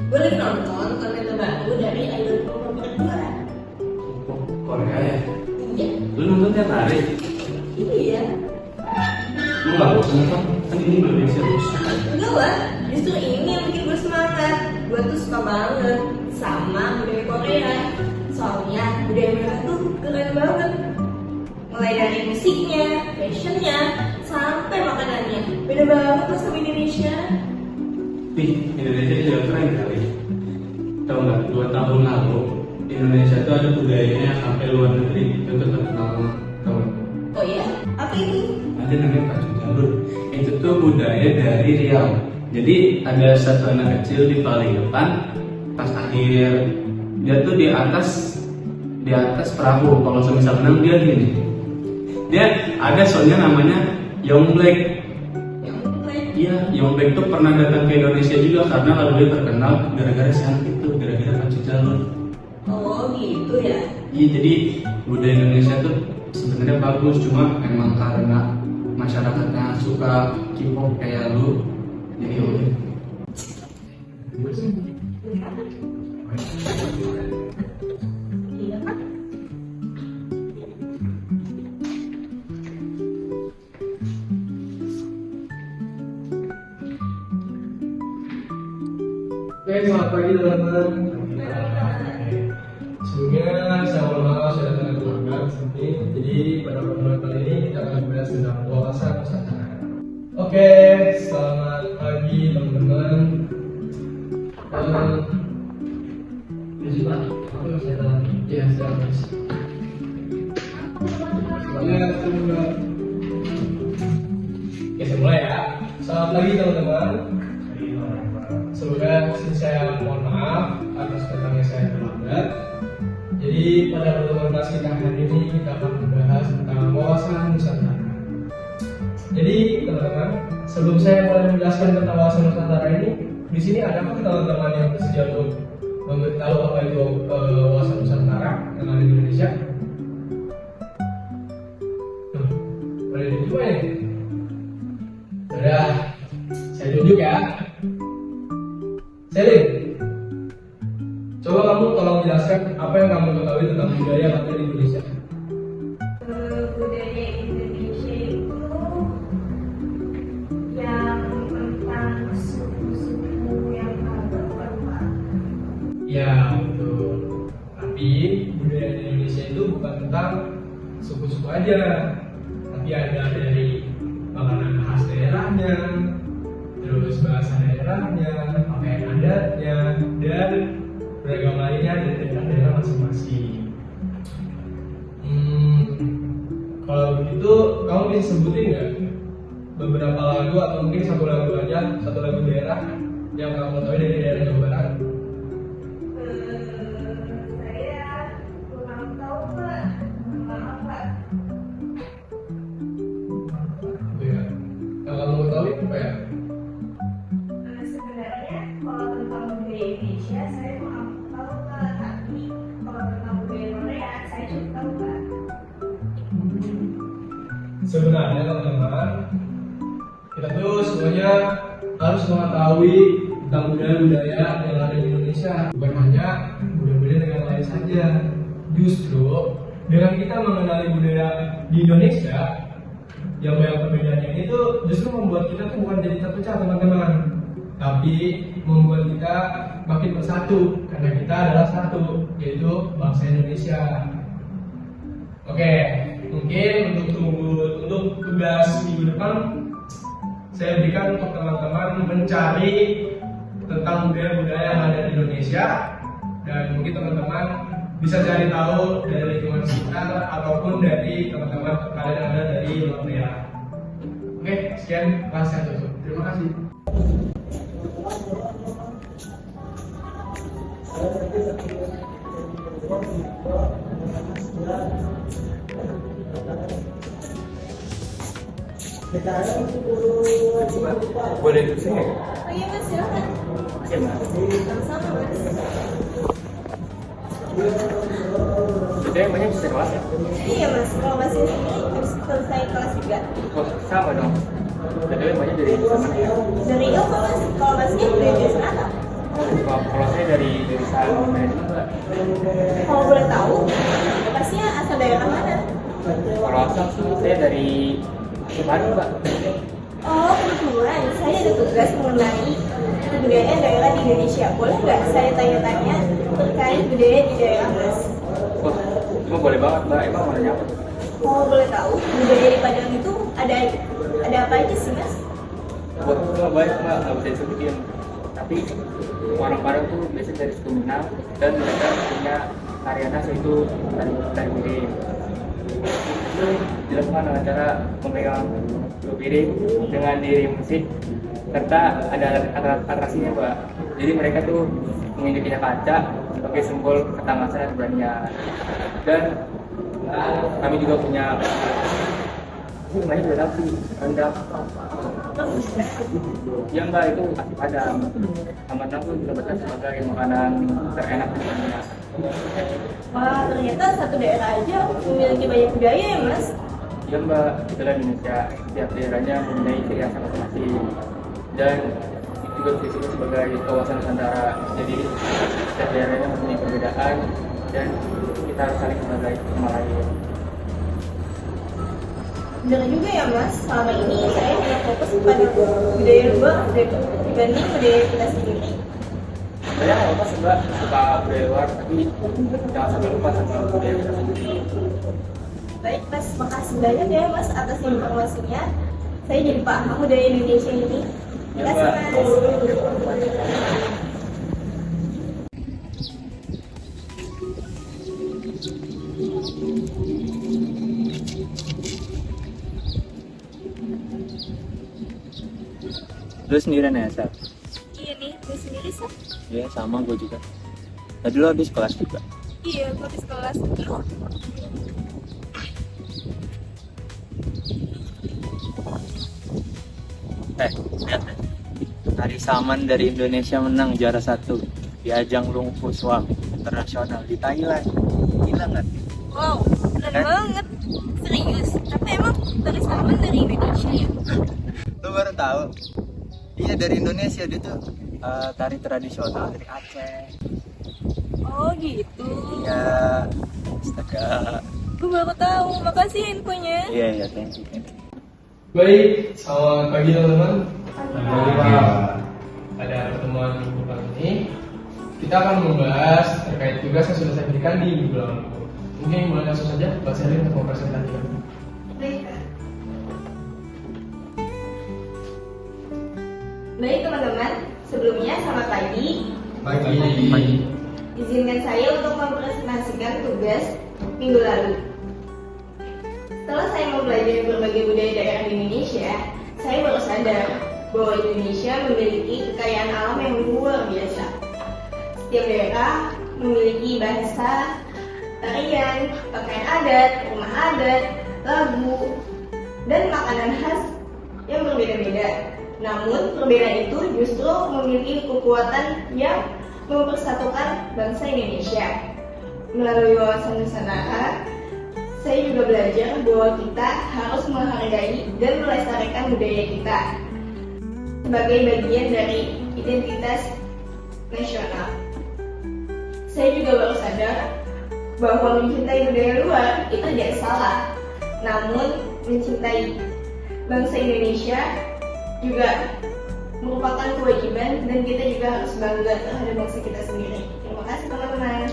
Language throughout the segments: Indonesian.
Gue lagi nonton konten terbaru dari idol K-pop kedua. Korea ya? Iya. Lu nonton tiap hari? Iya. Lu gak bosan apa? Kan ini belum yang serius. Enggak lah, justru ini yang bikin gue semangat. Gue tuh suka banget sama budaya Korea. Soalnya budaya mereka tuh keren banget. Mulai dari musiknya, fashionnya, sampai makanannya. Beda banget pas sama Indonesia. Indonesia juga keren kali. Tahu nggak? 2 tahun lalu Indonesia itu ada budayanya sampai luar negeri. Itu terkenal banget. Tahu nggak? Oh iya? Apa itu? Ada namanya pacu jalur. Itu tuh budaya dari Riau. Jadi ada satu anak kecil di paling depan, pas akhir dia tuh di atas perahu. Kalau semisal menang dia gini. Dia ada soalnya namanya Yongbleck. Iya, Yongbleck tuh pernah datang ke Indonesia juga karena lalu dia terkenal gara-gara si anak itu, gara-gara pacu jalur. Oh gitu ya? Iya, jadi budaya Indonesia tuh sebenarnya bagus, cuma emang karena masyarakatnya suka K-pop kayak lu, jadi udah. Iya kan? Oke, selamat pagi teman-teman. Sebelumnya saya mohon maaf saya datang terlambat di sini. Jadi pada pertemuan kali ini kita akan membahas tentang wawasan Nusantara. Oke, selamat pagi teman-teman. Saya dalam. Iya, sudah mas. Semuanya tunggu. Oke, saya mulai ya. Selamat pagi teman-teman. Sebelumnya saya mohon maaf atas datangnya saya terlambat. Jadi pada pertemuan kelas kita hari ini kita akan membahas tentang wawasan Nusantara. Jadi teman-teman, sebelum saya mulai menjelaskan tentang wawasan Nusantara ini, di sini adakah teman-teman yang bersedia untuk tahu apa itu wawasan Nusantara yang ada di Indonesia? Boleh dicoba ya? Sudah, saya tunjuk ya. Selin, coba kamu tolong jelaskan apa yang kamu ketahui tentang budaya yang ada di Indonesia. Budaya Indonesia itu yang tentang suku-suku yang ada Pak. Ya betul. Tapi budaya di Indonesia itu bukan tentang suku-suku aja, tapi ada dari makanan khas daerahnya, terus bahasa daerahnya, pakaian adatnya, dan beragam lainnya dari daerah-daerah masing-masing. Kalau begitu, kamu bisa sebutin nggak beberapa lagu atau mungkin satu lagu aja, satu lagu daerah yang kamu tahu dari daerah Jawa Barat? Saya kurang tahu Pak. Maaf Pak. Ya. Yang kamu ketahui apa ya? Sebenarnya kalau tentang budaya Indonesia saya kurang tahu Pak. Tapi kalau tentang budaya Korea saya cukup tahu Pak. Sebenarnya teman-teman, kita tuh semuanya harus mengetahui tentang budaya-budaya yang ada di Indonesia, bukan hanya budaya-budaya yang lain saja. Justru dengan kita mengenali budaya di Indonesia yang banyak perbedaannya itu justru membuat kita tuh bukan jadi terpecah teman-teman, tapi membuat kita makin bersatu karena kita adalah satu, yaitu bangsa Indonesia. Oke, mungkin untuk tugas minggu depan saya berikan untuk teman-teman mencari tentang budaya-budaya yang ada di Indonesia, dan mungkin teman-teman bisa cari tahu dari lingkungan sekitar ataupun dari teman-teman kalian yang ada dari luar daerah. Oke, sekian kelas saya tutup. Terima kasih. Boleh ikut sini? Oh iya Mas, silakan. Iya Mas. Sama-sama Mas. Kita yang banyak bisa kelas ya? Iya Mas, kalau Mas ini harus selesai kelas juga. Oh, sama dong. Jadi yang banyak dari mana ya? Dari Mas, kalau Masnya dari jurusan apa? Kalau saya dari jurusan manajemen Mbak. Kalau boleh tahu, Masnya asal daerah mana? Kalau asal sih saya dari Bandung Mbak. Oh, kebetulan saya ada tugas mengenai kebudayaan daerah di Indonesia. Boleh nggak saya tanya-tanya terkait budaya di daerah Mas? Wah, cuma boleh banget Mbak. Emang mau nanya apa tuh? Kalau boleh tahu, budaya di Padang itu ada apa aja sih Mas? Wah, cuma banyak Mbak, nggak bisa disebutin. Tapi orang Padang tuh biasanya dari suku Minang dan mereka punya karya khas yaitu tari piring. Itu dilakukan dengan cara memegang piring dengan diiring musik serta ada atraksinya Mbak. Jadi mereka tuh menginjak kaca sebagai simbol ketangkasan dan keberanian. Dan kami juga punya ini namanya udah tahu sih rendang. Ya Mbak, itu asli Padang. Rendang tuh dinobatkan sebagai makanan terenak di dunia. Wah, ternyata satu daerah aja memiliki banyak budaya ya Mas? Ya Mbak, itulah Indonesia. Setiap daerahnya mempunyai ciri khas masing-masing. Dan itu juga disebut sebagai kawasan Nusantara. Jadi setiap daerahnya mempunyai perbedaan dan kita harus saling menghargai sama lain. Benar juga ya Mas, selama ini saya hanya fokus pada budaya luar dibanding budaya kita sendiri. Saya nggak lupa sih Mbak, suka budaya luar, tapi jangan sampai lupa sama budaya kita sendiri. Baik Mas, makasih banyak ya Mas atas informasinya. Saya jadi paham budaya Indonesia ini. Ya Terima Mbak. kasih Mas. Lu sendirian ya, Sal? Iya nih, gue sendiri sih. Iya, sama gue juga. Tadi lu habis kelas juga? Iya, gue habis kelas. Lihat deh. Tari Saman dari Indonesia menang juara 1 di ajang Lungfu Swang internasional di Thailand. Gila nggak? Wow, keren banget. Serius, tapi emang dari Saman dari Indonesia ya? Lu baru tahu? Iya, dari Indonesia. Dia tuh tari tradisional dari Aceh. Oh gitu. Iya, astaga. Gue baru tahu, makasih ya infonya. Iya, thank you. Baik, selamat pagi teman-teman. Pagi. Pada pertemuan minggu kali ini, kita akan membahas terkait tugas yang sudah saya berikan di minggu lalu. Mungkin mulai langsung saja, Mbak Selin untuk mempresentasikan. Baik teman-teman, sebelumnya selamat pagi. Pagi. Izinkan saya untuk mempresentasikan tugas minggu lalu. Setelah saya mempelajari berbagai budaya daerah di Indonesia, saya baru sadar bahwa Indonesia memiliki kekayaan alam yang luar biasa. Setiap daerah memiliki bahasa, tarian, pakaian adat, rumah adat, lagu, dan makanan khas yang berbeda-beda. Namun, perbedaan itu justru memiliki kekuatan yang mempersatukan bangsa Indonesia. Melalui wawasan Nusantara, saya juga belajar bahwa kita harus menghargai dan melestarikan budaya kita sebagai bagian dari identitas nasional. Saya juga baru sadar bahwa mencintai budaya luar itu tidak salah, namun mencintai bangsa Indonesia juga merupakan kewajiban dan kita juga harus bangga terhadap bangsa kita sendiri. Terima kasih teman-teman.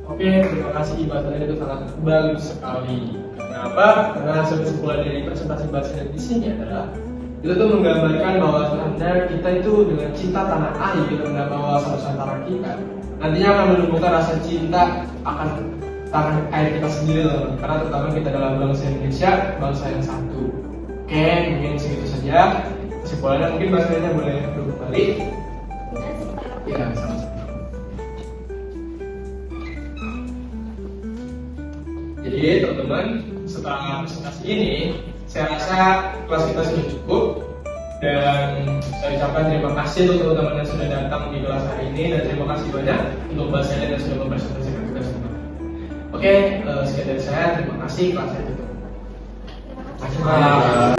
Oke, terima kasih Mbak Selin, itu sangat bagus sekali. Kenapa? Karena kesimpulan dari presentasi Mbak Selin di sini adalah itu tuh menggambarkan bahwa sebenarnya kita itu dengan cinta tanah air dan wawasan Nusantara kita nantinya akan menumbuhkan rasa cinta akan tanah air kita sendiri loh. Karena terutama kita adalah bangsa Indonesia, bangsa yang satu. Oke, mungkin segitu saja kesimpulannya. Mungkin Mbak Selin boleh berbalik. Ya, sama-sama. Jadi teman-teman, setelah presentasi ini, saya rasa kelas kita sudah cukup. Dan saya ucapkan terima kasih untuk teman-teman yang sudah datang di kelas hari ini. Dan terima kasih banyak untuk Mbak Selin yang sudah mempresentasikan tugas teman. Oke, sekian dari saya. Terima kasih. Kelas saya tutup. Terima kasih.